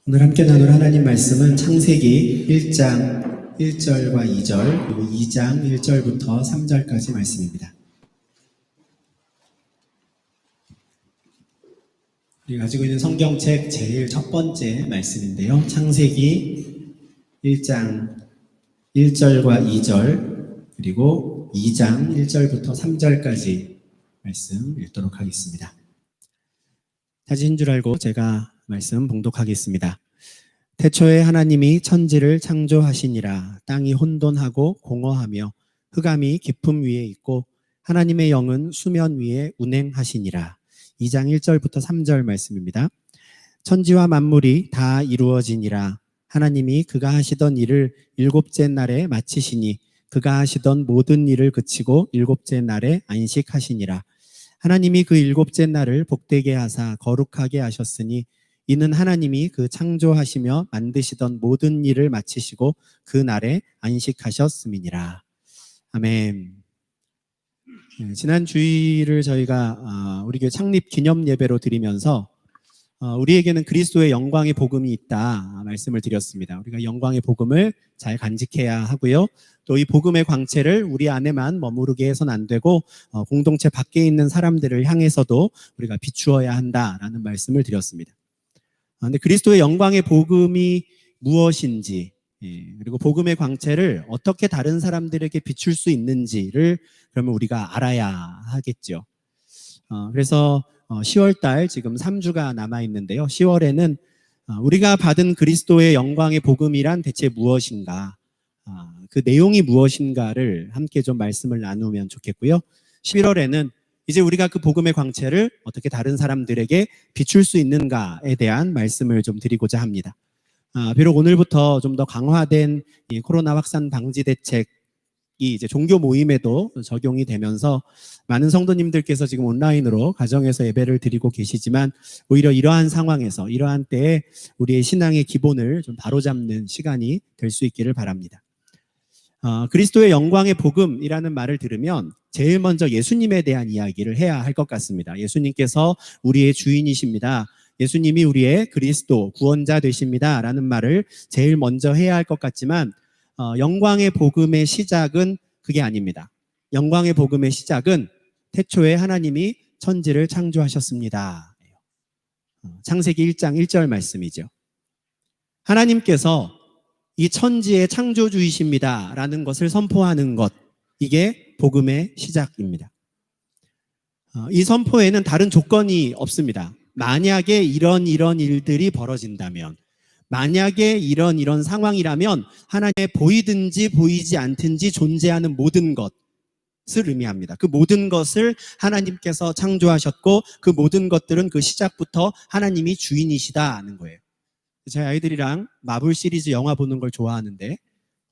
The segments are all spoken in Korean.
오늘 함께 나눌 하나님 말씀은 창세기 1장 1절과 2절 그리고 2장 1절부터 3절까지 말씀입니다. 우리가 가지고 있는 성경책 제일 첫 번째 말씀인데요. 창세기 1장 1절과 2절 그리고 2장 1절부터 3절까지 말씀 읽도록 하겠습니다. 사진인 줄 알고 제가 말씀 봉독하겠습니다. 태초에 하나님이 천지를 창조하시니라. 땅이 혼돈하고 공허하며 흑암이 깊음 위에 있고 하나님의 영은 수면 위에 운행하시니라. 2장 1절부터 3절 말씀입니다. 천지와 만물이 다 이루어지니라. 하나님이 그가 하시던 일을 일곱째 날에 마치시니 그가 하시던 모든 일을 그치고 일곱째 날에 안식하시니라. 하나님이 그 일곱째 날을 복되게 하사 거룩하게 하셨으니 이는 하나님이 그 창조하시며 만드시던 모든 일을 마치시고 그 날에 안식하셨음이니라. 아멘. 지난 주일을 저희가 우리 교회 창립 기념 예배로 드리면서 우리에게는 그리스도의 영광의 복음이 있다 말씀을 드렸습니다. 우리가 영광의 복음을 잘 간직해야 하고요. 또 이 복음의 광채를 우리 안에만 머무르게 해서는 안 되고 공동체 밖에 있는 사람들을 향해서도 우리가 비추어야 한다라는 말씀을 드렸습니다. 근데 그리스도의 영광의 복음이 무엇인지 그리고 복음의 광채를 어떻게 다른 사람들에게 비출 수 있는지를 그러면 우리가 알아야 하겠죠. 그래서 10월달 지금 3주가 남아있는데요. 10월에는 우리가 받은 그리스도의 영광의 복음이란 대체 무엇인가, 그 내용이 무엇인가를 함께 좀 말씀을 나누면 좋겠고요. 11월에는 이제 우리가 그 복음의 광채를 어떻게 다른 사람들에게 비출 수 있는가에 대한 말씀을 좀 드리고자 합니다. 비록 오늘부터 좀 더 강화된 이 코로나 확산 방지 대책이 이제 종교 모임에도 적용이 되면서 많은 성도님들께서 지금 온라인으로 가정에서 예배를 드리고 계시지만 오히려 이러한 상황에서 이러한 때에 우리의 신앙의 기본을 좀 바로잡는 시간이 될 수 있기를 바랍니다. 그리스도의 영광의 복음이라는 말을 들으면 제일 먼저 예수님에 대한 이야기를 해야 할 것 같습니다. 예수님께서 우리의 주인이십니다. 예수님이 우리의 그리스도 구원자 되십니다 라는 말을 제일 먼저 해야 할 것 같지만 영광의 복음의 시작은 그게 아닙니다. 영광의 복음의 시작은 태초에 하나님이 천지를 창조하셨습니다. 창세기 1장 1절 말씀이죠. 하나님께서 이 천지의 창조주이십니다 라는 것을 선포하는 것, 이게 복음의 시작입니다. 이 선포에는 다른 조건이 없습니다. 만약에 이런 일들이 벌어진다면, 만약에 이런 상황이라면 하나님의 보이든지 보이지 않든지 존재하는 모든 것을 의미합니다. 그 모든 것을 하나님께서 창조하셨고 그 모든 것들은 그 시작부터 하나님이 주인이시다는 거예요. 제 아이들이랑 마블 시리즈 영화 보는 걸 좋아하는데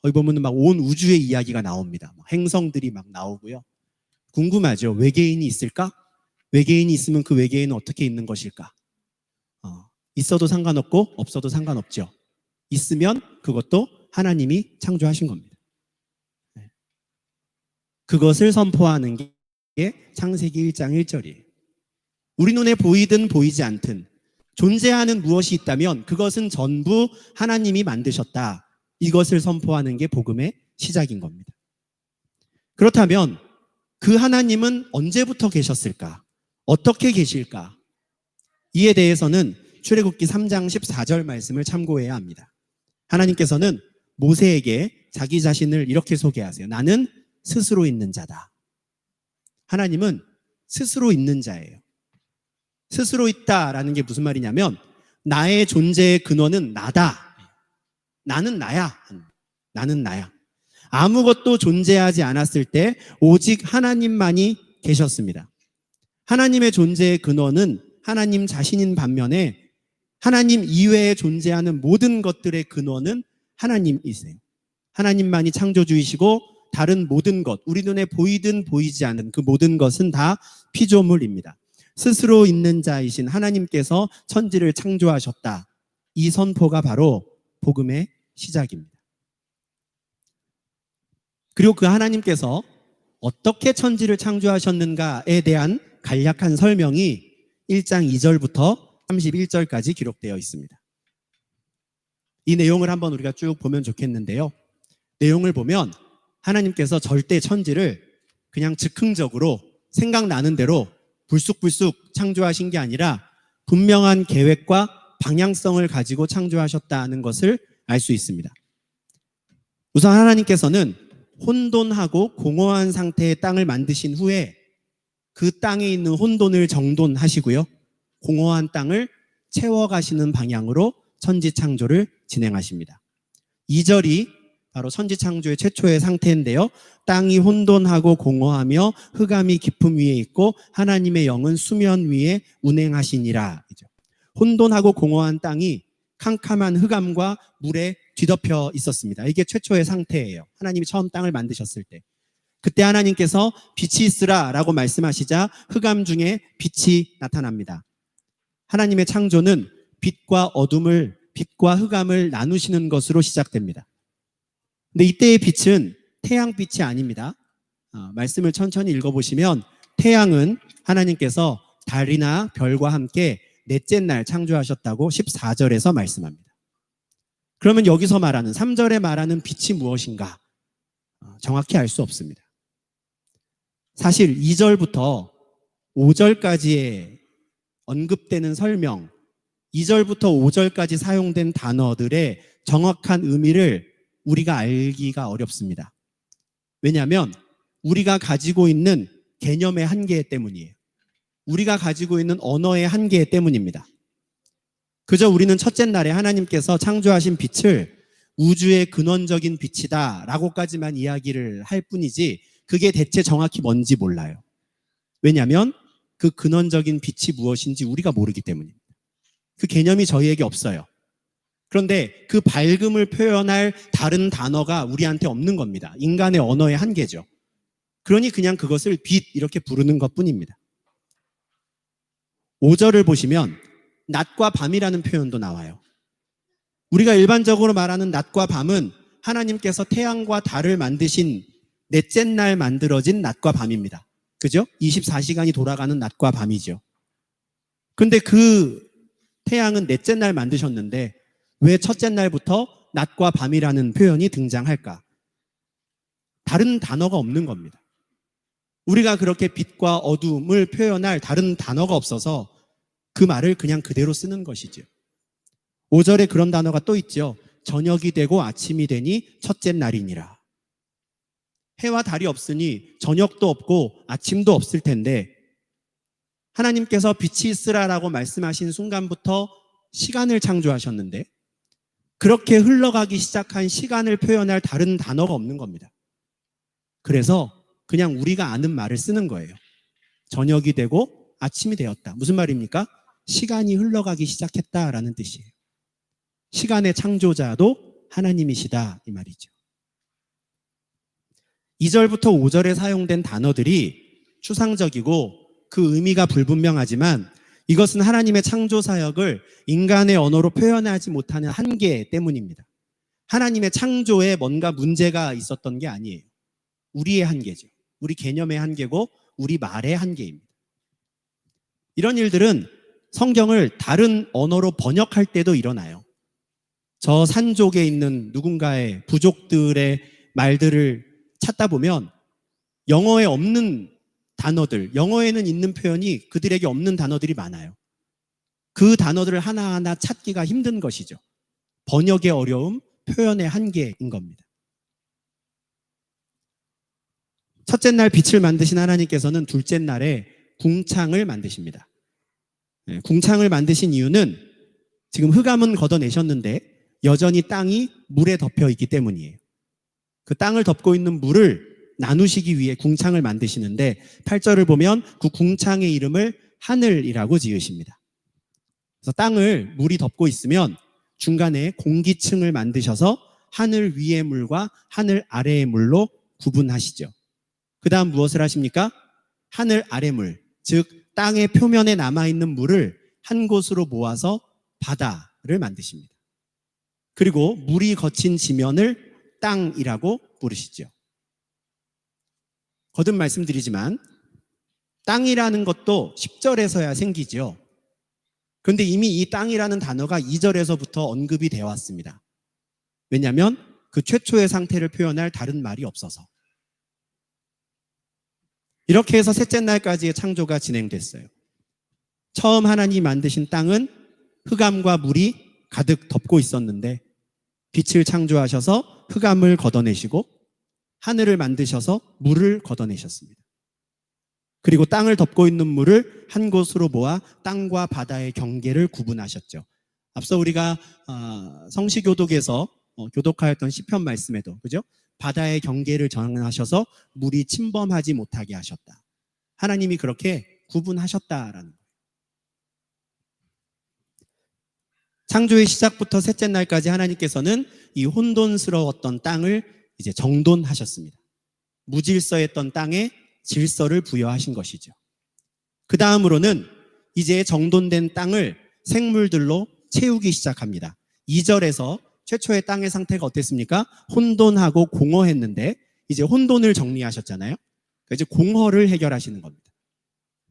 거기 보면 막 온 우주의 이야기가 나옵니다. 행성들이 막 나오고요. 궁금하죠? 외계인이 있을까? 외계인이 있으면 그 외계인은 어떻게 있는 것일까? 있어도 상관없고 없어도 상관없죠. 있으면 그것도 하나님이 창조하신 겁니다. 그것을 선포하는 게 창세기 1장 1절이에요. 우리 눈에 보이든 보이지 않든 존재하는 무엇이 있다면 그것은 전부 하나님이 만드셨다. 이것을 선포하는 게 복음의 시작인 겁니다. 그렇다면 그 하나님은 언제부터 계셨을까? 어떻게 계실까? 이에 대해서는 출애굽기 3장 14절 말씀을 참고해야 합니다. 하나님께서는 모세에게 자기 자신을 이렇게 소개하세요. 나는 스스로 있는 자다. 하나님은 스스로 있는 자예요. 스스로 있다라는 게 무슨 말이냐면 나의 존재의 근원은 나다. 나는 나야. 나는 나야. 아무것도 존재하지 않았을 때 오직 하나님만이 계셨습니다. 하나님의 존재의 근원은 하나님 자신인 반면에 하나님 이외에 존재하는 모든 것들의 근원은 하나님이세요. 하나님만이 창조주이시고 다른 모든 것, 우리 눈에 보이든 보이지 않는 그 모든 것은 다 피조물입니다. 스스로 있는 자이신 하나님께서 천지를 창조하셨다. 이 선포가 바로 복음의 시작입니다. 그리고 그 하나님께서 어떻게 천지를 창조하셨는가에 대한 간략한 설명이 1장 2절부터 31절까지 기록되어 있습니다. 이 내용을 한번 우리가 쭉 보면 좋겠는데요. 내용을 보면 하나님께서 절대 천지를 그냥 즉흥적으로 생각나는 대로 불쑥불쑥 창조하신 게 아니라 분명한 계획과 방향성을 가지고 창조하셨다는 것을 알 수 있습니다. 우선 하나님께서는 혼돈하고 공허한 상태의 땅을 만드신 후에 그 땅에 있는 혼돈을 정돈하시고요. 공허한 땅을 채워가시는 방향으로 천지 창조를 진행하십니다. 2절이 바로 천지 창조의 최초의 상태인데요. 땅이 혼돈하고 공허하며 흑암이 깊음 위에 있고 하나님의 영은 수면 위에 운행하시니라. 혼돈하고 공허한 땅이 캄캄한 흑암과 물에 뒤덮여 있었습니다. 이게 최초의 상태예요. 하나님이 처음 땅을 만드셨을 때. 그때 하나님께서 빛이 있으라 라고 말씀하시자 흑암 중에 빛이 나타납니다. 하나님의 창조는 빛과 흑암을 나누시는 것으로 시작됩니다. 근데 이때의 빛은 태양빛이 아닙니다. 말씀을 천천히 읽어보시면 태양은 하나님께서 달이나 별과 함께 넷째 날 창조하셨다고 14절에서 말씀합니다. 그러면 여기서 말하는 3절에 말하는 빛이 무엇인가? 정확히 알 수 없습니다. 사실 2절부터 5절까지의 언급되는 설명, 2절부터 5절까지 사용된 단어들의 정확한 의미를 우리가 알기가 어렵습니다. 왜냐하면 우리가 가지고 있는 개념의 한계 때문이에요. 우리가 가지고 있는 언어의 한계 때문입니다. 그저 우리는 첫째 날에 하나님께서 창조하신 빛을 우주의 근원적인 빛이다 라고까지만 이야기를 할 뿐이지 그게 대체 정확히 뭔지 몰라요. 왜냐하면 그 근원적인 빛이 무엇인지 우리가 모르기 때문입니다. 그 개념이 저희에게 없어요. 그런데 그 밝음을 표현할 다른 단어가 우리한테 없는 겁니다. 인간의 언어의 한계죠. 그러니 그냥 그것을 빛 이렇게 부르는 것뿐입니다. 5절을 보시면 낮과 밤이라는 표현도 나와요. 우리가 일반적으로 말하는 낮과 밤은 하나님께서 태양과 달을 만드신 넷째 날 만들어진 낮과 밤입니다. 그죠? 24시간이 돌아가는 낮과 밤이죠. 근데 그 태양은 넷째 날 만드셨는데 왜 첫째 날부터 낮과 밤이라는 표현이 등장할까? 다른 단어가 없는 겁니다. 우리가 그렇게 빛과 어둠을 표현할 다른 단어가 없어서 그 말을 그냥 그대로 쓰는 것이죠. 5절에 그런 단어가 또 있죠. 저녁이 되고 아침이 되니 첫째 날이니라. 해와 달이 없으니 저녁도 없고 아침도 없을 텐데 하나님께서 빛이 있으라라고 말씀하신 순간부터 시간을 창조하셨는데 그렇게 흘러가기 시작한 시간을 표현할 다른 단어가 없는 겁니다. 그래서 그냥 우리가 아는 말을 쓰는 거예요. 저녁이 되고 아침이 되었다. 무슨 말입니까? 시간이 흘러가기 시작했다라는 뜻이에요. 시간의 창조자도 하나님이시다 이 말이죠. 2절부터 5절에 사용된 단어들이 추상적이고 그 의미가 불분명하지만 이것은 하나님의 창조 사역을 인간의 언어로 표현하지 못하는 한계 때문입니다. 하나님의 창조에 뭔가 문제가 있었던 게 아니에요. 우리의 한계죠. 우리 개념의 한계고 우리 말의 한계입니다. 이런 일들은 성경을 다른 언어로 번역할 때도 일어나요. 저 산족에 있는 누군가의 부족들의 말들을 찾다 보면 영어에 없는 단어들, 영어에는 있는 표현이 그들에게 없는 단어들이 많아요. 그 단어들을 하나하나 찾기가 힘든 것이죠. 번역의 어려움, 표현의 한계인 겁니다. 첫째 날 빛을 만드신 하나님께서는 둘째 날에 궁창을 만드십니다. 궁창을 만드신 이유는 지금 흑암은 걷어내셨는데 여전히 땅이 물에 덮여 있기 때문이에요. 그 땅을 덮고 있는 물을 나누시기 위해 궁창을 만드시는데 8절을 보면 그 궁창의 이름을 하늘이라고 지으십니다. 그래서 땅을 물이 덮고 있으면 중간에 공기층을 만드셔서 하늘 위의 물과 하늘 아래의 물로 구분하시죠. 그 다음 무엇을 하십니까? 하늘 아래 물, 즉 땅의 표면에 남아있는 물을 한 곳으로 모아서 바다를 만드십니다. 그리고 물이 거친 지면을 땅이라고 부르시죠. 거듭 말씀드리지만 땅이라는 것도 10절에서야 생기죠. 그런데 이미 이 땅이라는 단어가 2절에서부터 언급이 되어 왔습니다. 왜냐하면 그 최초의 상태를 표현할 다른 말이 없어서. 이렇게 해서 셋째 날까지의 창조가 진행됐어요. 처음 하나님이 만드신 땅은 흑암과 물이 가득 덮고 있었는데 빛을 창조하셔서 흑암을 걷어내시고 하늘을 만드셔서 물을 걷어내셨습니다. 그리고 땅을 덮고 있는 물을 한 곳으로 모아 땅과 바다의 경계를 구분하셨죠. 앞서 우리가 성시교독에서 교독하였던 시편 말씀에도, 그죠? 바다의 경계를 정하셔서 물이 침범하지 못하게 하셨다. 하나님이 그렇게 구분하셨다라는 거예요. 창조의 시작부터 셋째 날까지 하나님께서는 이 혼돈스러웠던 땅을 이제 정돈하셨습니다. 무질서했던 땅에 질서를 부여하신 것이죠. 그 다음으로는 이제 정돈된 땅을 생물들로 채우기 시작합니다. 2절에서 최초의 땅의 상태가 어땠습니까? 혼돈하고 공허했는데 이제 혼돈을 정리하셨잖아요. 그러니까 이제 공허를 해결하시는 겁니다.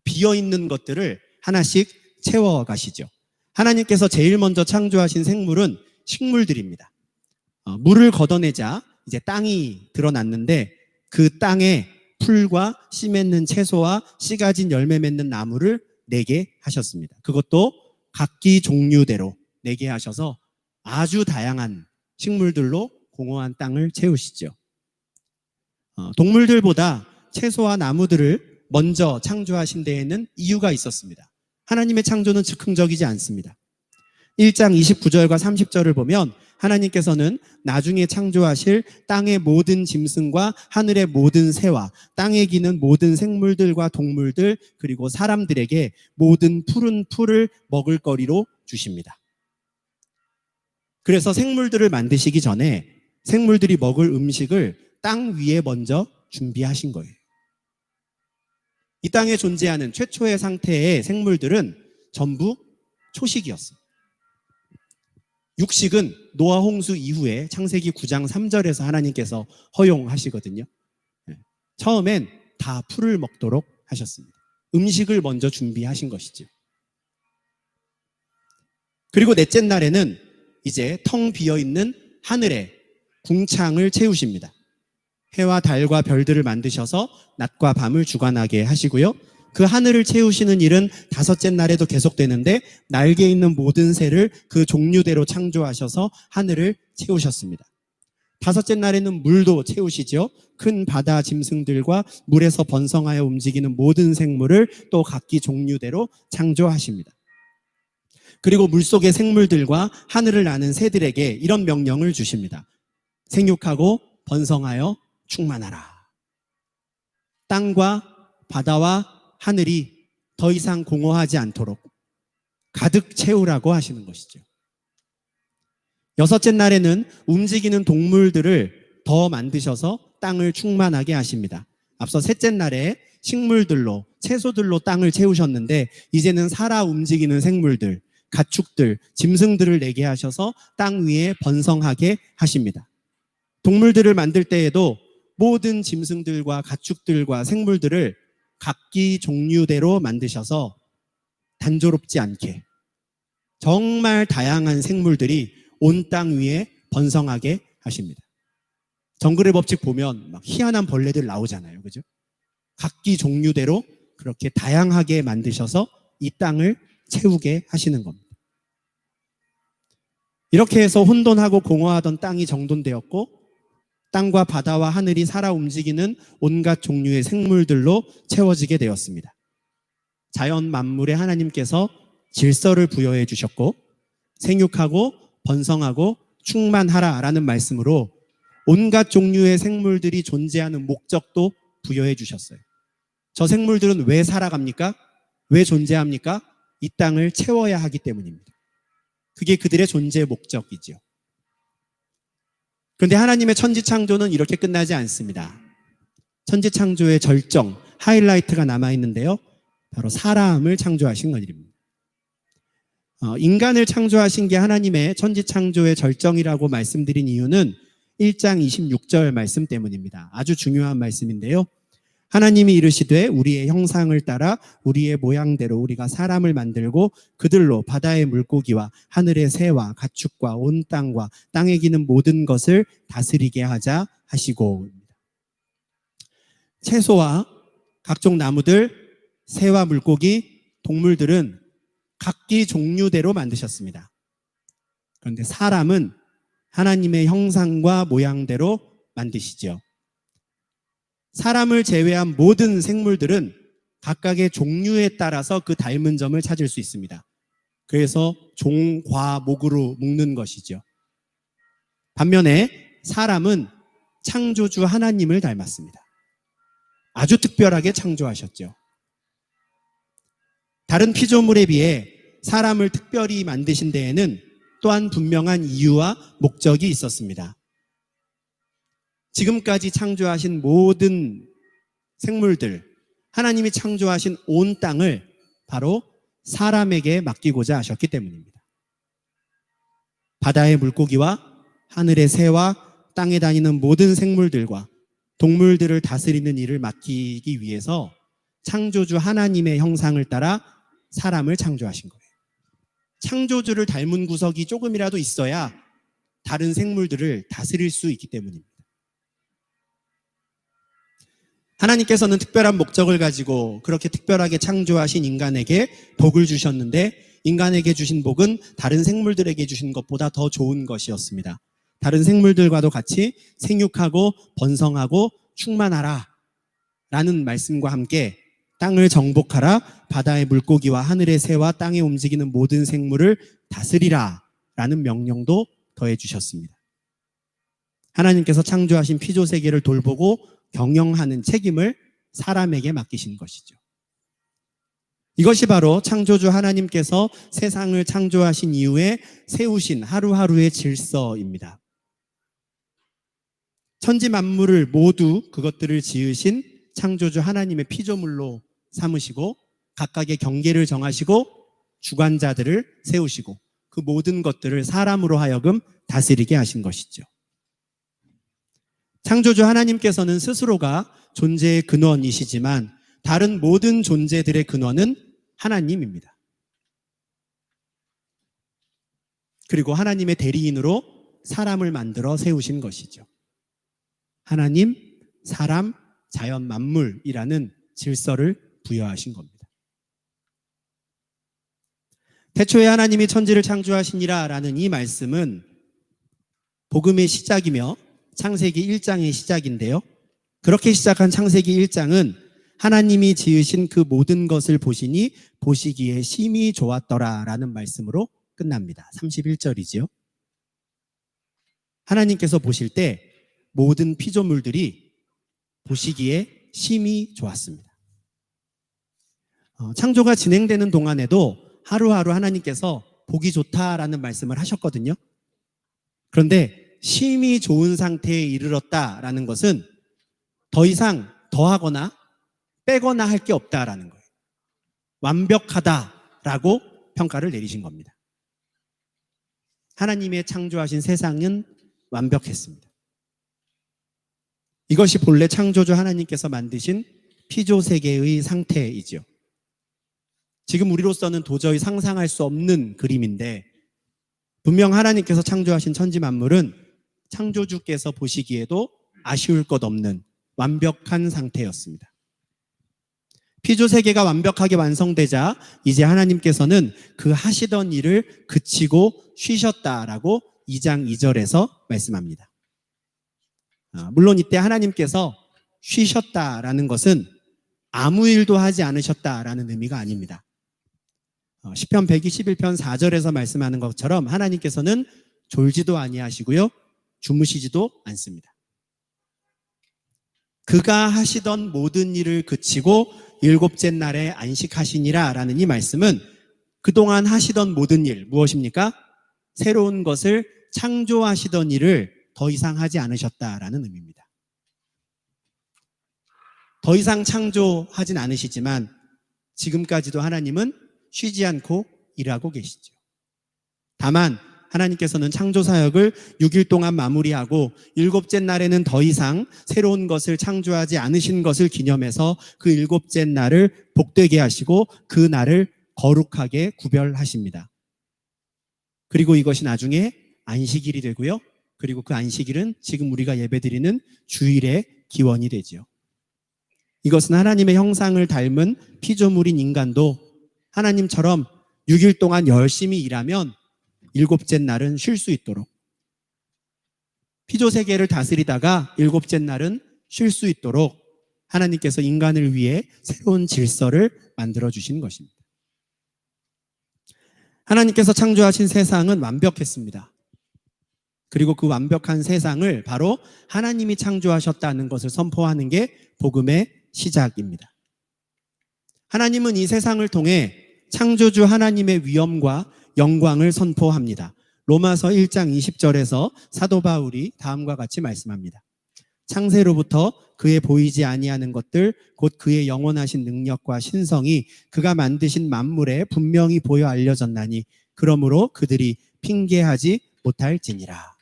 비어있는 것들을 하나씩 채워가시죠. 하나님께서 제일 먼저 창조하신 생물은 식물들입니다. 물을 걷어내자 이제 땅이 드러났는데 그 땅에 풀과 씨 맺는 채소와 씨 가진 열매 맺는 나무를 내게 하셨습니다. 그것도 각기 종류대로 내게 하셔서 아주 다양한 식물들로 공허한 땅을 채우시죠. 동물들보다 채소와 나무들을 먼저 창조하신 데에는 이유가 있었습니다. 하나님의 창조는 즉흥적이지 않습니다. 1장 29절과 30절을 보면 하나님께서는 나중에 창조하실 땅의 모든 짐승과 하늘의 모든 새와 땅에 기는 모든 생물들과 동물들 그리고 사람들에게 모든 푸른 풀을 먹을 거리로 주십니다. 그래서 생물들을 만드시기 전에 생물들이 먹을 음식을 땅 위에 먼저 준비하신 거예요. 이 땅에 존재하는 최초의 상태의 생물들은 전부 초식이었어요. 육식은 노아 홍수 이후에 창세기 9장 3절에서 하나님께서 허용하시거든요. 처음엔 다 풀을 먹도록 하셨습니다. 음식을 먼저 준비하신 것이죠. 그리고 넷째 날에는 이제 텅 비어있는 하늘에 궁창을 채우십니다. 해와 달과 별들을 만드셔서 낮과 밤을 주관하게 하시고요. 그 하늘을 채우시는 일은 다섯째 날에도 계속되는데 날개 있는 모든 새를 그 종류대로 창조하셔서 하늘을 채우셨습니다. 다섯째 날에는 물도 채우시죠. 큰 바다 짐승들과 물에서 번성하여 움직이는 모든 생물을 또 각기 종류대로 창조하십니다. 그리고 물속의 생물들과 하늘을 나는 새들에게 이런 명령을 주십니다. 생육하고 번성하여 충만하라. 땅과 바다와 하늘이 더 이상 공허하지 않도록 가득 채우라고 하시는 것이죠. 여섯째 날에는 움직이는 동물들을 더 만드셔서 땅을 충만하게 하십니다. 앞서 셋째 날에 식물들로, 채소들로 땅을 채우셨는데 이제는 살아 움직이는 생물들, 가축들, 짐승들을 내게 하셔서 땅 위에 번성하게 하십니다. 동물들을 만들 때에도 모든 짐승들과 가축들과 생물들을 각기 종류대로 만드셔서 단조롭지 않게 정말 다양한 생물들이 온 땅 위에 번성하게 하십니다. 정글의 법칙 보면 막 희한한 벌레들 나오잖아요. 그죠? 각기 종류대로 그렇게 다양하게 만드셔서 이 땅을 채우게 하시는 겁니다. 이렇게 해서 혼돈하고 공허하던 땅이 정돈되었고 땅과 바다와 하늘이 살아 움직이는 온갖 종류의 생물들로 채워지게 되었습니다. 자연 만물에 하나님께서 질서를 부여해 주셨고 생육하고 번성하고 충만하라라는 말씀으로 온갖 종류의 생물들이 존재하는 목적도 부여해 주셨어요. 저 생물들은 왜 살아갑니까? 왜 존재합니까? 이 땅을 채워야 하기 때문입니다. 그게 그들의 존재의 목적이죠. 그런데 하나님의 천지창조는 이렇게 끝나지 않습니다. 천지창조의 절정, 하이라이트가 남아있는데요. 바로 사람을 창조하신 것입니다. 인간을 창조하신 게 하나님의 천지창조의 절정이라고 말씀드린 이유는 1장 26절 말씀 때문입니다. 아주 중요한 말씀인데요. 하나님이 이르시되 우리의 형상을 따라 우리의 모양대로 우리가 사람을 만들고 그들로 바다의 물고기와 하늘의 새와 가축과 온 땅과 땅에 기는 모든 것을 다스리게 하자 하시고. 채소와 각종 나무들, 새와 물고기, 동물들은 각기 종류대로 만드셨습니다. 그런데 사람은 하나님의 형상과 모양대로 만드시죠. 사람을 제외한 모든 생물들은 각각의 종류에 따라서 그 닮은 점을 찾을 수 있습니다. 그래서 종, 과, 목으로 묶는 것이죠. 반면에 사람은 창조주 하나님을 닮았습니다. 아주 특별하게 창조하셨죠. 다른 피조물에 비해 사람을 특별히 만드신 데에는 또한 분명한 이유와 목적이 있었습니다. 지금까지 창조하신 모든 생물들, 하나님이 창조하신 온 땅을 바로 사람에게 맡기고자 하셨기 때문입니다. 바다의 물고기와 하늘의 새와 땅에 다니는 모든 생물들과 동물들을 다스리는 일을 맡기기 위해서 창조주 하나님의 형상을 따라 사람을 창조하신 거예요. 창조주를 닮은 구석이 조금이라도 있어야 다른 생물들을 다스릴 수 있기 때문입니다. 하나님께서는 특별한 목적을 가지고 그렇게 특별하게 창조하신 인간에게 복을 주셨는데 인간에게 주신 복은 다른 생물들에게 주신 것보다 더 좋은 것이었습니다. 다른 생물들과도 같이 생육하고 번성하고 충만하라 라는 말씀과 함께 땅을 정복하라, 바다의 물고기와 하늘의 새와 땅에 움직이는 모든 생물을 다스리라 라는 명령도 더해 주셨습니다. 하나님께서 창조하신 피조세계를 돌보고 경영하는 책임을 사람에게 맡기신 것이죠. 이것이 바로 창조주 하나님께서 세상을 창조하신 이후에 세우신 하루하루의 질서입니다. 천지 만물을 모두 그것들을 지으신 창조주 하나님의 피조물로 삼으시고 각각의 경계를 정하시고 주관자들을 세우시고 그 모든 것들을 사람으로 하여금 다스리게 하신 것이죠. 창조주 하나님께서는 스스로가 존재의 근원이시지만 다른 모든 존재들의 근원은 하나님입니다. 그리고 하나님의 대리인으로 사람을 만들어 세우신 것이죠. 하나님, 사람, 자연 만물이라는 질서를 부여하신 겁니다. 태초에 하나님이 천지를 창조하시니라 라는 이 말씀은 복음의 시작이며 창세기 1장의 시작인데요. 그렇게 시작한 창세기 1장은 하나님이 지으신 그 모든 것을 보시니 보시기에 심히 좋았더라 라는 말씀으로 끝납니다. 31절이지요. 하나님께서 보실 때 모든 피조물들이 보시기에 심히 좋았습니다. 창조가 진행되는 동안에도 하루하루 하나님께서 보기 좋다라는 말씀을 하셨거든요. 그런데 심히 좋은 상태에 이르렀다라는 것은 더 이상 더하거나 빼거나 할 게 없다라는 거예요. 완벽하다라고 평가를 내리신 겁니다. 하나님의 창조하신 세상은 완벽했습니다. 이것이 본래 창조주 하나님께서 만드신 피조세계의 상태이죠. 지금 우리로서는 도저히 상상할 수 없는 그림인데 분명 하나님께서 창조하신 천지 만물은 창조주께서 보시기에도 아쉬울 것 없는 완벽한 상태였습니다. 피조세계가 완벽하게 완성되자 이제 하나님께서는 그 하시던 일을 그치고 쉬셨다라고 2장 2절에서 말씀합니다. 물론 이때 하나님께서 쉬셨다라는 것은 아무 일도 하지 않으셨다라는 의미가 아닙니다. 시편 121편 4절에서 말씀하는 것처럼 하나님께서는 졸지도 아니하시고요, 주무시지도 않습니다. 그가 하시던 모든 일을 그치고 일곱째 날에 안식하시니라 라는 이 말씀은 그동안 하시던 모든 일, 무엇입니까? 새로운 것을 창조하시던 일을 더 이상 하지 않으셨다라는 의미입니다. 더 이상 창조하진 않으시지만 지금까지도 하나님은 쉬지 않고 일하고 계시죠. 다만 하나님께서는 창조 사역을 6일 동안 마무리하고 일곱째 날에는 더 이상 새로운 것을 창조하지 않으신 것을 기념해서 그 일곱째 날을 복되게 하시고 그 날을 거룩하게 구별하십니다. 그리고 이것이 나중에 안식일이 되고요. 그리고 그 안식일은 지금 우리가 예배드리는 주일의 기원이 되지요. 이것은 하나님의 형상을 닮은 피조물인 인간도 하나님처럼 6일 동안 열심히 일하면 일곱째 날은 쉴 수 있도록, 피조세계를 다스리다가 일곱째 날은 쉴 수 있도록 하나님께서 인간을 위해 새로운 질서를 만들어주신 것입니다. 하나님께서 창조하신 세상은 완벽했습니다. 그리고 그 완벽한 세상을 바로 하나님이 창조하셨다는 것을 선포하는 게 복음의 시작입니다. 하나님은 이 세상을 통해 창조주 하나님의 위엄과 영광을 선포합니다. 로마서 1장 20절에서 사도 바울이 다음과 같이 말씀합니다. 창세로부터 그의 보이지 아니하는 것들 곧 그의 영원하신 능력과 신성이 그가 만드신 만물에 분명히 보여 알려졌나니 그러므로 그들이 핑계하지 못할지니라.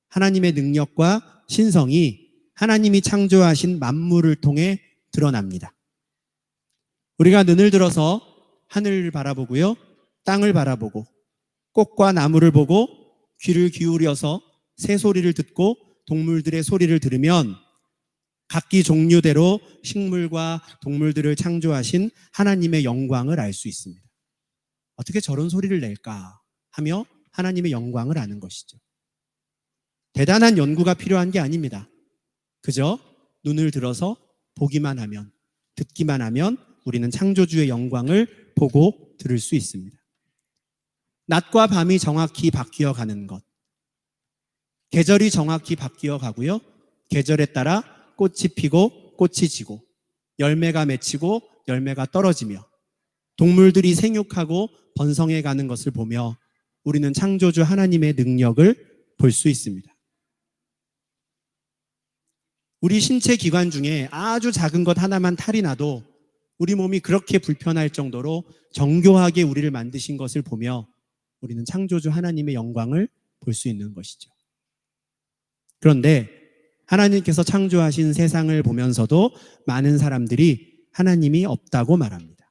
하나님의 능력과 신성이 하나님이 창조하신 만물을 통해 드러납니다. 우리가 눈을 들어서 하늘을 바라보고요, 땅을 바라보고 꽃과 나무를 보고 귀를 기울여서 새소리를 듣고 동물들의 소리를 들으면 각기 종류대로 식물과 동물들을 창조하신 하나님의 영광을 알 수 있습니다. 어떻게 저런 소리를 낼까 하며 하나님의 영광을 아는 것이죠. 대단한 연구가 필요한 게 아닙니다. 그저 눈을 들어서 보기만 하면, 듣기만 하면 우리는 창조주의 영광을 보고 들을 수 있습니다. 낮과 밤이 정확히 바뀌어 가는 것, 계절이 정확히 바뀌어 가고요, 계절에 따라 꽃이 피고 꽃이 지고 열매가 맺히고 열매가 떨어지며 동물들이 생육하고 번성해 가는 것을 보며 우리는 창조주 하나님의 능력을 볼 수 있습니다. 우리 신체 기관 중에 아주 작은 것 하나만 탈이 나도 우리 몸이 그렇게 불편할 정도로 정교하게 우리를 만드신 것을 보며 우리는 창조주 하나님의 영광을 볼 수 있는 것이죠. 그런데 하나님께서 창조하신 세상을 보면서도 많은 사람들이 하나님이 없다고 말합니다.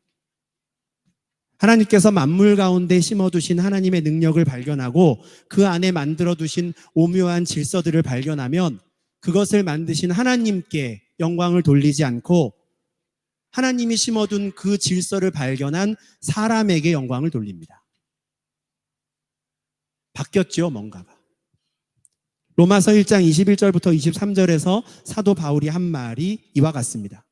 하나님께서 만물 가운데 심어두신 하나님의 능력을 발견하고 그 안에 만들어두신 오묘한 질서들을 발견하면 그것을 만드신 하나님께 영광을 돌리지 않고 하나님이 심어둔 그 질서를 발견한 사람에게 영광을 돌립니다. 바뀌었죠, 뭔가가. 로마서 1장 21절부터 23절에서 사도 바울이 한 말이 이와 같습니다.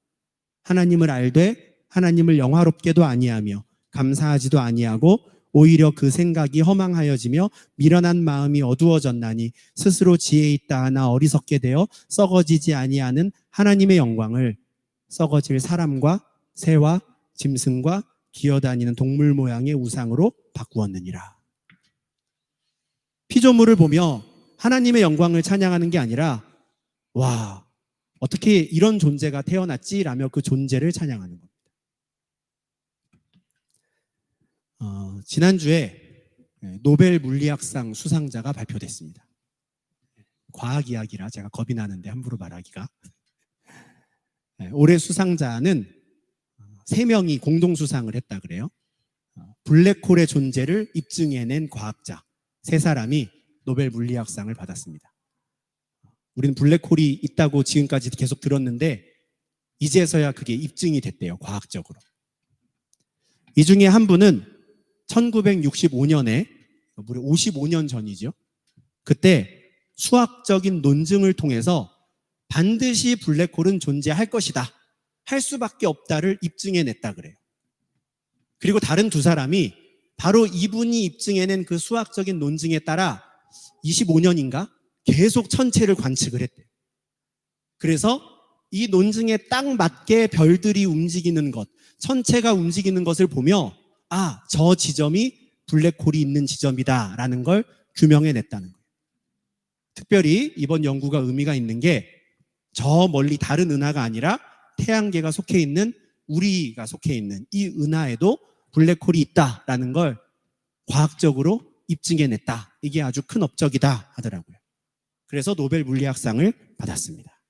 하나님을 알되 하나님을 영화롭게도 아니하며 감사하지도 아니하고 오히려 그 생각이 허망하여지며 미련한 마음이 어두워졌나니 스스로 지혜 있다 하나 어리석게 되어 썩어지지 아니하는 하나님의 영광을 썩어질 사람과 새와 짐승과 기어다니는 동물 모양의 우상으로 바꾸었느니라. 피조물을 보며 하나님의 영광을 찬양하는 게 아니라 와, 어떻게 이런 존재가 태어났지? 라며 그 존재를 찬양하는 겁니다. 지난주에 노벨 물리학상 수상자가 발표됐습니다. 과학 이야기라 제가 겁이 나는데 함부로 말하기가. 올해 수상자는 3명이 공동 수상을 했다 그래요. 블랙홀의 존재를 입증해낸 과학자 3사람이 노벨 물리학상을 받았습니다. 우리는 블랙홀이 있다고 지금까지 계속 들었는데 이제서야 그게 입증이 됐대요, 과학적으로. 이 중에 한 분은 1965년에 무려 55년 전이죠. 그때 수학적인 논증을 통해서 반드시 블랙홀은 존재할 것이다, 할 수밖에 없다를 입증해냈다 그래요. 그리고 다른 2사람이 바로 이분이 입증해낸 그 수학적인 논증에 따라 25년인가 계속 천체를 관측을 했대요. 그래서 이 논증에 딱 맞게 별들이 움직이는 것, 천체가 움직이는 것을 보며 아, 저 지점이 블랙홀이 있는 지점이다라는 걸 규명해냈다는 거예요. 특별히 이번 연구가 의미가 있는 게 저 멀리 다른 은하가 아니라 태양계가 속해 있는, 우리가 속해 있는 이 은하에도 블랙홀이 있다라는 걸 과학적으로 입증해냈다. 이게 아주 큰 업적이다 하더라고요. 그래서 노벨 물리학상을 받았습니다.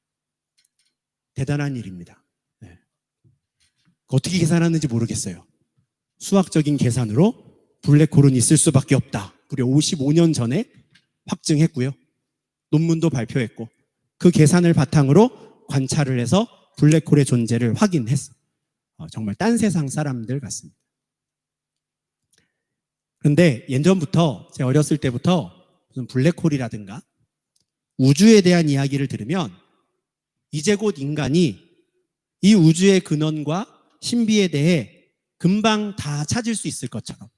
대단한 일입니다. 네. 어떻게 계산하는지 모르겠어요. 수학적인 계산으로 블랙홀은 있을 수밖에 없다. 무려 55년 전에 확증했고요. 논문도 발표했고 그 계산을 바탕으로 관찰을 해서 블랙홀의 존재를 확인했어. 정말 딴 세상 사람들 같습니다. 그런데 예전부터 제가 어렸을 때부터 무슨 블랙홀이라든가 우주에 대한 이야기를 들으면 이제 곧 인간이 이 우주의 근원과 신비에 대해 금방 다 찾을 수 있을 것처럼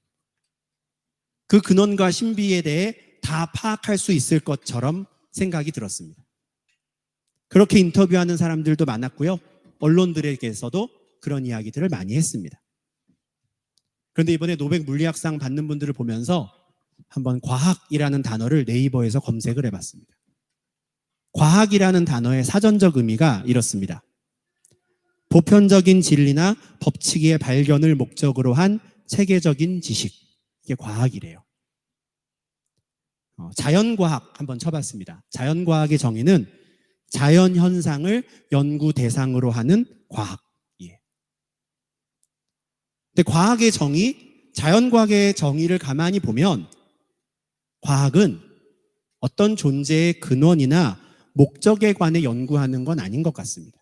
그 근원과 신비에 대해 다 파악할 수 있을 것처럼 생각이 들었습니다. 그렇게 인터뷰하는 사람들도 많았고요. 언론들에게서도 그런 이야기들을 많이 했습니다. 그런데 이번에 노벨 물리학상 받는 분들을 보면서 한번 과학이라는 단어를 네이버에서 검색을 해봤습니다. 과학이라는 단어의 사전적 의미가 이렇습니다. 보편적인 진리나 법칙의 발견을 목적으로 한 체계적인 지식. 이게 과학이래요. 자연과학 한번 쳐봤습니다. 자연과학의 정의는 자연현상을 연구 대상으로 하는 과학이에요. 근데 과학의 정의, 자연과학의 정의를 가만히 보면 과학은 어떤 존재의 근원이나 목적에 관해 연구하는 건 아닌 것 같습니다.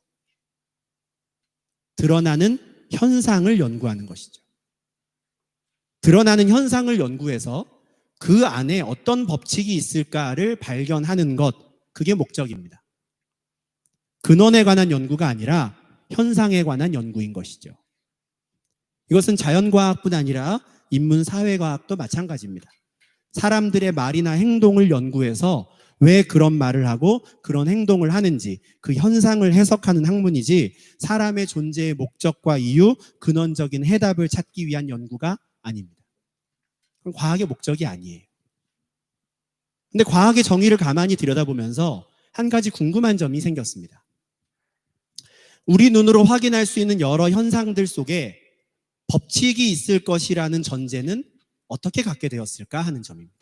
드러나는 현상을 연구하는 것이죠. 드러나는 현상을 연구해서 그 안에 어떤 법칙이 있을까를 발견하는 것, 그게 목적입니다. 근원에 관한 연구가 아니라 현상에 관한 연구인 것이죠. 이것은 자연과학뿐 아니라 인문사회과학도 마찬가지입니다. 사람들의 말이나 행동을 연구해서 왜 그런 말을 하고 그런 행동을 하는지 그 현상을 해석하는 학문이지 사람의 존재의 목적과 이유, 근원적인 해답을 찾기 위한 연구가 아닙니다. 그건 과학의 목적이 아니에요. 근데 과학의 정의를 가만히 들여다보면서 한 가지 궁금한 점이 생겼습니다. 우리 눈으로 확인할 수 있는 여러 현상들 속에 법칙이 있을 것이라는 전제는 어떻게 갖게 되었을까 하는 점입니다.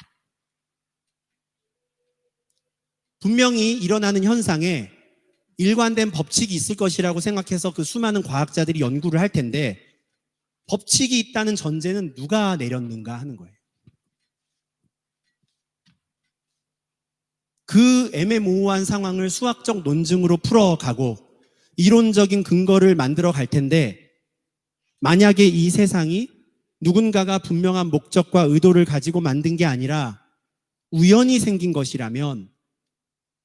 분명히 일어나는 현상에 일관된 법칙이 있을 것이라고 생각해서 그 수많은 과학자들이 연구를 할 텐데 법칙이 있다는 전제는 누가 내렸는가 하는 거예요. 그 애매모호한 상황을 수학적 논증으로 풀어가고 이론적인 근거를 만들어 갈 텐데 만약에 이 세상이 누군가가 분명한 목적과 의도를 가지고 만든 게 아니라 우연히 생긴 것이라면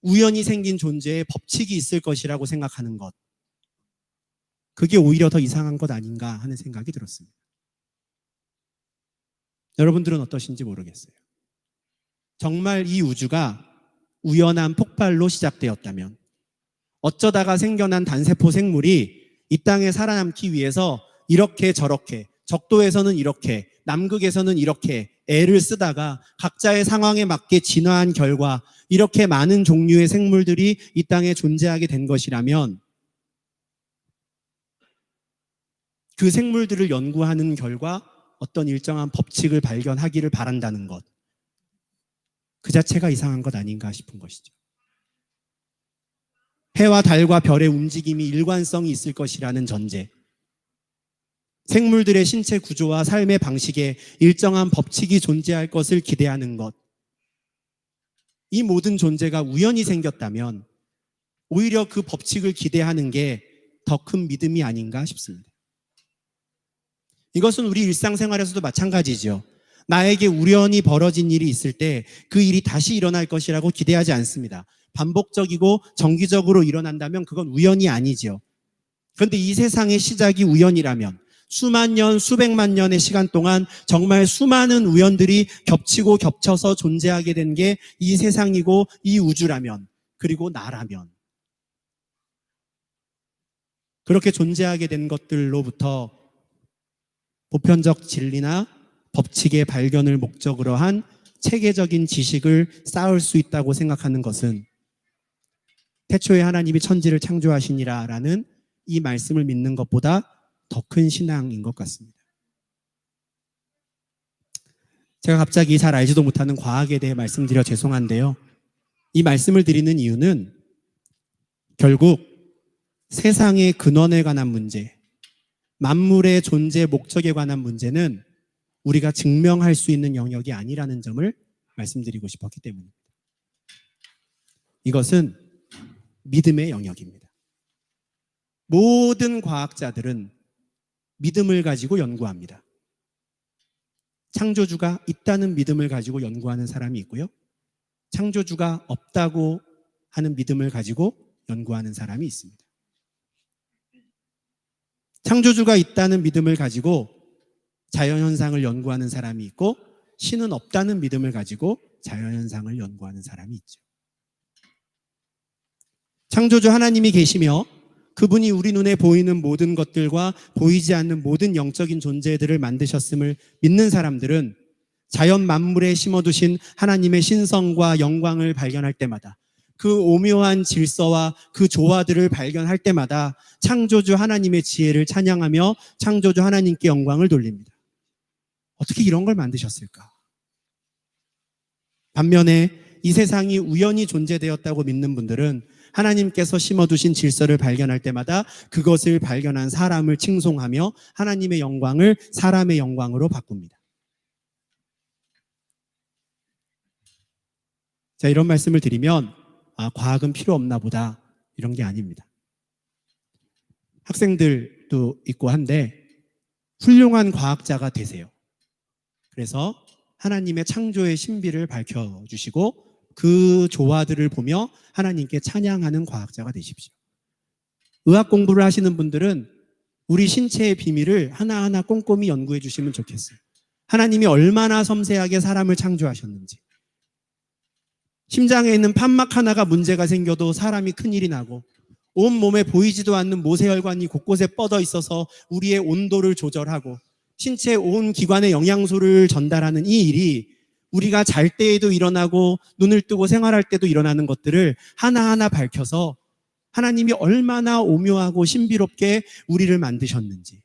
우연히 생긴 존재에 법칙이 있을 것이라고 생각하는 것, 그게 오히려 더 이상한 것 아닌가 하는 생각이 들었습니다. 여러분들은 어떠신지 모르겠어요. 정말 이 우주가 우연한 폭발로 시작되었다면 어쩌다가 생겨난 단세포 생물이 이 땅에 살아남기 위해서 이렇게 저렇게 적도에서는 이렇게 남극에서는 이렇게 애를 쓰다가 각자의 상황에 맞게 진화한 결과 이렇게 많은 종류의 생물들이 이 땅에 존재하게 된 것이라면 그 생물들을 연구하는 결과 어떤 일정한 법칙을 발견하기를 바란다는 것, 그 자체가 이상한 것 아닌가 싶은 것이죠. 해와 달과 별의 움직임이 일관성이 있을 것이라는 전제, 생물들의 신체 구조와 삶의 방식에 일정한 법칙이 존재할 것을 기대하는 것, 이 모든 존재가 우연히 생겼다면 오히려 그 법칙을 기대하는 게 더 큰 믿음이 아닌가 싶습니다. 이것은 우리 일상생활에서도 마찬가지죠. 나에게 우연히 벌어진 일이 있을 때 그 일이 다시 일어날 것이라고 기대하지 않습니다. 반복적이고 정기적으로 일어난다면 그건 우연이 아니죠. 그런데 이 세상의 시작이 우연이라면 수만 년, 수백만 년의 시간 동안 정말 수많은 우연들이 겹치고 겹쳐서 존재하게 된 게 이 세상이고 이 우주라면, 그리고 나라면, 그렇게 존재하게 된 것들로부터 보편적 진리나 법칙의 발견을 목적으로 한 체계적인 지식을 쌓을 수 있다고 생각하는 것은 태초에 하나님이 천지를 창조하시니라 라는 이 말씀을 믿는 것보다 더 큰 신앙인 것 같습니다. 제가 갑자기 잘 알지도 못하는 과학에 대해 말씀드려 죄송한데요. 이 말씀을 드리는 이유는 결국 세상의 근원에 관한 문제, 만물의 존재 목적에 관한 문제는 우리가 증명할 수 있는 영역이 아니라는 점을 말씀드리고 싶었기 때문입니다. 이것은 믿음의 영역입니다. 모든 과학자들은 믿음을 가지고 연구합니다. 창조주가 있다는 믿음을 가지고 연구하는 사람이 있고요. 창조주가 없다고 하는 믿음을 가지고 연구하는 사람이 있습니다. 창조주가 있다는 믿음을 가지고 자연현상을 연구하는 사람이 있고, 신은 없다는 믿음을 가지고 자연현상을 연구하는 사람이 있죠. 창조주 하나님이 계시며 그분이 우리 눈에 보이는 모든 것들과 보이지 않는 모든 영적인 존재들을 만드셨음을 믿는 사람들은 자연 만물에 심어두신 하나님의 신성과 영광을 발견할 때마다, 그 오묘한 질서와 그 조화들을 발견할 때마다 창조주 하나님의 지혜를 찬양하며 창조주 하나님께 영광을 돌립니다. 어떻게 이런 걸 만드셨을까? 반면에 이 세상이 우연히 존재되었다고 믿는 분들은 하나님께서 심어두신 질서를 발견할 때마다 그것을 발견한 사람을 칭송하며 하나님의 영광을 사람의 영광으로 바꿉니다. 자, 이런 말씀을 드리면 과학은 필요 없나 보다, 이런 게 아닙니다. 학생들도 있고 한데 훌륭한 과학자가 되세요. 그래서 하나님의 창조의 신비를 밝혀주시고 그 조화들을 보며 하나님께 찬양하는 과학자가 되십시오. 의학 공부를 하시는 분들은 우리 신체의 비밀을 하나하나 꼼꼼히 연구해 주시면 좋겠어요. 하나님이 얼마나 섬세하게 사람을 창조하셨는지, 심장에 있는 판막 하나가 문제가 생겨도 사람이 큰일이 나고, 온 몸에 보이지도 않는 모세혈관이 곳곳에 뻗어 있어서 우리의 온도를 조절하고 신체 온 기관에 영양소를 전달하는 이 일이 우리가 잘 때에도 일어나고 눈을 뜨고 생활할 때도 일어나는 것들을 하나하나 밝혀서 하나님이 얼마나 오묘하고 신비롭게 우리를 만드셨는지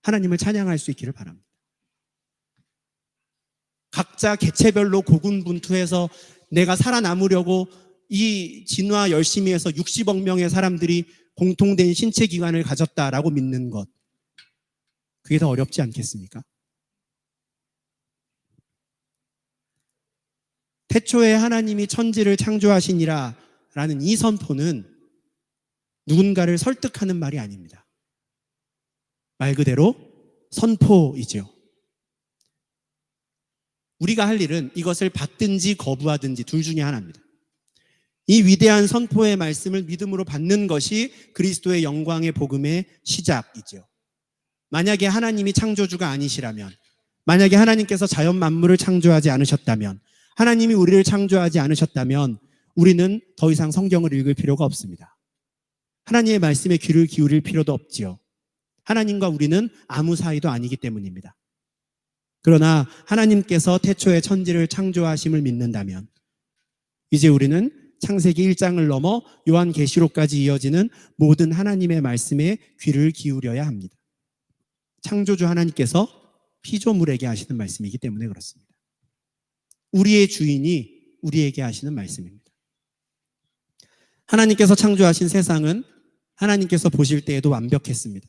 하나님을 찬양할 수 있기를 바랍니다. 각자 개체별로 고군분투해서 내가 살아남으려고 이 진화 열심히 해서 60억 명의 사람들이 공통된 신체 기관을 가졌다라고 믿는 것, 그게 더 어렵지 않겠습니까? 태초에 하나님이 천지를 창조하시니라 라는 이 선포는 누군가를 설득하는 말이 아닙니다. 말 그대로 선포이죠. 우리가 할 일은 이것을 받든지 거부하든지 둘 중에 하나입니다. 이 위대한 선포의 말씀을 믿음으로 받는 것이 그리스도의 영광의 복음의 시작이죠. 만약에 하나님이 창조주가 아니시라면, 만약에 하나님께서 자연 만물을 창조하지 않으셨다면, 하나님이 우리를 창조하지 않으셨다면 우리는 더 이상 성경을 읽을 필요가 없습니다. 하나님의 말씀에 귀를 기울일 필요도 없지요. 하나님과 우리는 아무 사이도 아니기 때문입니다. 그러나 하나님께서 태초에 천지를 창조하심을 믿는다면 이제 우리는 창세기 1장을 넘어 요한계시록까지 이어지는 모든 하나님의 말씀에 귀를 기울여야 합니다. 창조주 하나님께서 피조물에게 하시는 말씀이기 때문에 그렇습니다. 우리의 주인이 우리에게 하시는 말씀입니다. 하나님께서 창조하신 세상은 하나님께서 보실 때에도 완벽했습니다.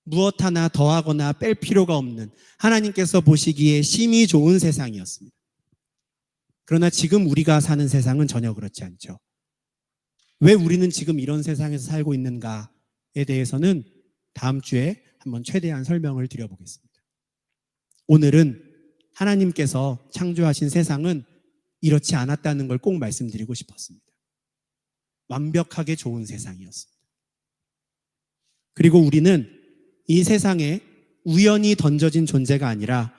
무엇 하나 더하거나 뺄 필요가 없는 하나님께서 보시기에 심히 좋은 세상이었습니다. 그러나 지금 우리가 사는 세상은 전혀 그렇지 않죠. 왜 우리는 지금 이런 세상에서 살고 있는가에 대해서는 다음 주에 한번 최대한 설명을 드려보겠습니다. 오늘은 하나님께서 창조하신 세상은 이렇지 않았다는 걸 꼭 말씀드리고 싶었습니다. 완벽하게 좋은 세상이었습니다. 그리고 우리는 이 세상에 우연히 던져진 존재가 아니라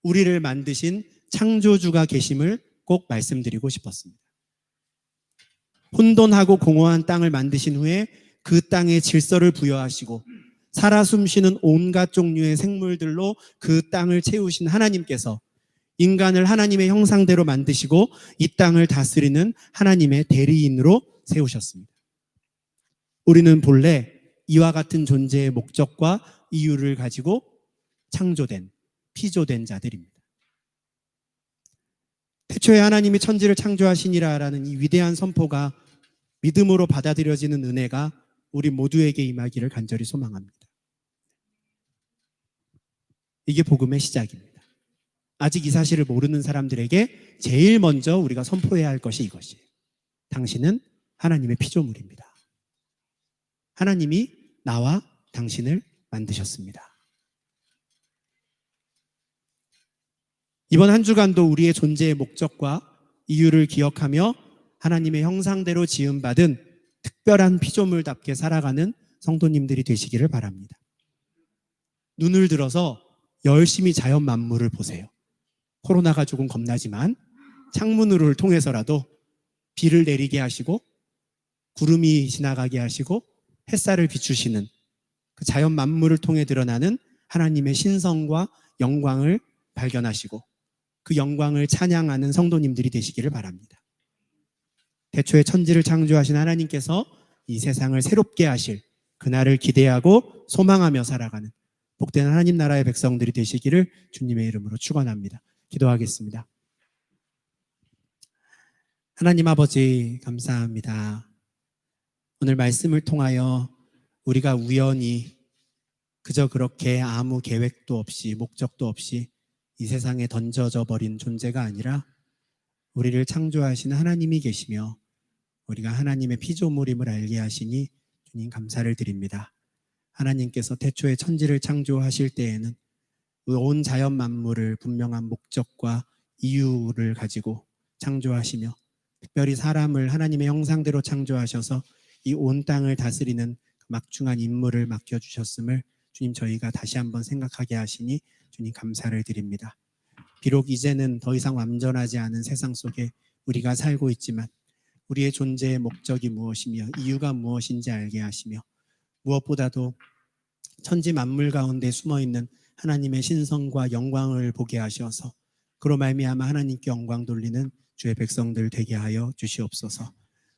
우리를 만드신 창조주가 계심을 꼭 말씀드리고 싶었습니다. 혼돈하고 공허한 땅을 만드신 후에 그 땅에 질서를 부여하시고 살아 숨쉬는 온갖 종류의 생물들로 그 땅을 채우신 하나님께서 인간을 하나님의 형상대로 만드시고 이 땅을 다스리는 하나님의 대리인으로 세우셨습니다. 우리는 본래 이와 같은 존재의 목적과 이유를 가지고 창조된 피조된 자들입니다. 태초에 하나님이 천지를 창조하시니라라는 이 위대한 선포가 믿음으로 받아들여지는 은혜가 우리 모두에게 임하기를 간절히 소망합니다. 이게 복음의 시작입니다. 아직 이 사실을 모르는 사람들에게 제일 먼저 우리가 선포해야 할 것이 이것이에요. 당신은 하나님의 피조물입니다. 하나님이 나와 당신을 만드셨습니다. 이번 한 주간도 우리의 존재의 목적과 이유를 기억하며 하나님의 형상대로 지음받은 특별한 피조물답게 살아가는 성도님들이 되시기를 바랍니다. 눈을 들어서 열심히 자연 만물을 보세요. 코로나가 조금 겁나지만 창문을 통해서라도 비를 내리게 하시고 구름이 지나가게 하시고 햇살을 비추시는 그 자연 만물을 통해 드러나는 하나님의 신성과 영광을 발견하시고 그 영광을 찬양하는 성도님들이 되시기를 바랍니다. 태초에 천지를 창조하신 하나님께서 이 세상을 새롭게 하실 그날을 기대하고 소망하며 살아가는 복된 하나님 나라의 백성들이 되시기를 주님의 이름으로 축원합니다. 기도하겠습니다. 하나님 아버지 감사합니다. 오늘 말씀을 통하여 우리가 우연히 그저 그렇게 아무 계획도 없이 목적도 없이 이 세상에 던져져 버린 존재가 아니라 우리를 창조하신 하나님이 계시며 우리가 하나님의 피조물임을 알게 하시니 주님 감사를 드립니다. 하나님께서 태초에 천지를 창조하실 때에는 온 자연 만물을 분명한 목적과 이유를 가지고 창조하시며 특별히 사람을 하나님의 형상대로 창조하셔서 이 온 땅을 다스리는 막중한 임무를 맡겨주셨음을 주님 저희가 다시 한번 생각하게 하시니 주님 감사를 드립니다. 비록 이제는 더 이상 완전하지 않은 세상 속에 우리가 살고 있지만 우리의 존재의 목적이 무엇이며 이유가 무엇인지 알게 하시며 무엇보다도 천지 만물 가운데 숨어있는 하나님의 신성과 영광을 보게 하셔서 그로 말미암아 하나님께 영광 돌리는 주의 백성들 되게 하여 주시옵소서.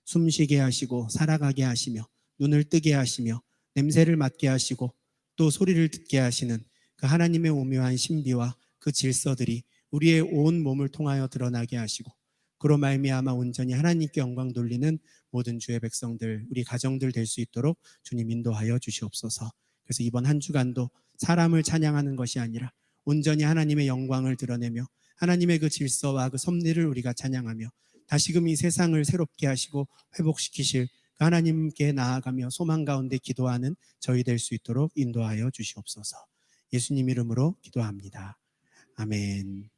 숨쉬게 하시고 살아가게 하시며 눈을 뜨게 하시며 냄새를 맡게 하시고 또 소리를 듣게 하시는 그 하나님의 오묘한 신비와 그 질서들이 우리의 온 몸을 통하여 드러나게 하시고 그로 말미암아 온전히 하나님께 영광 돌리는 모든 주의 백성들 우리 가정들 될 수 있도록 주님 인도하여 주시옵소서. 그래서 이번 한 주간도 사람을 찬양하는 것이 아니라 온전히 하나님의 영광을 드러내며 하나님의 그 질서와 그 섭리를 우리가 찬양하며 다시금 이 세상을 새롭게 하시고 회복시키실 그 하나님께 나아가며 소망 가운데 기도하는 저희 될 수 있도록 인도하여 주시옵소서. 예수님 이름으로 기도합니다. 아멘.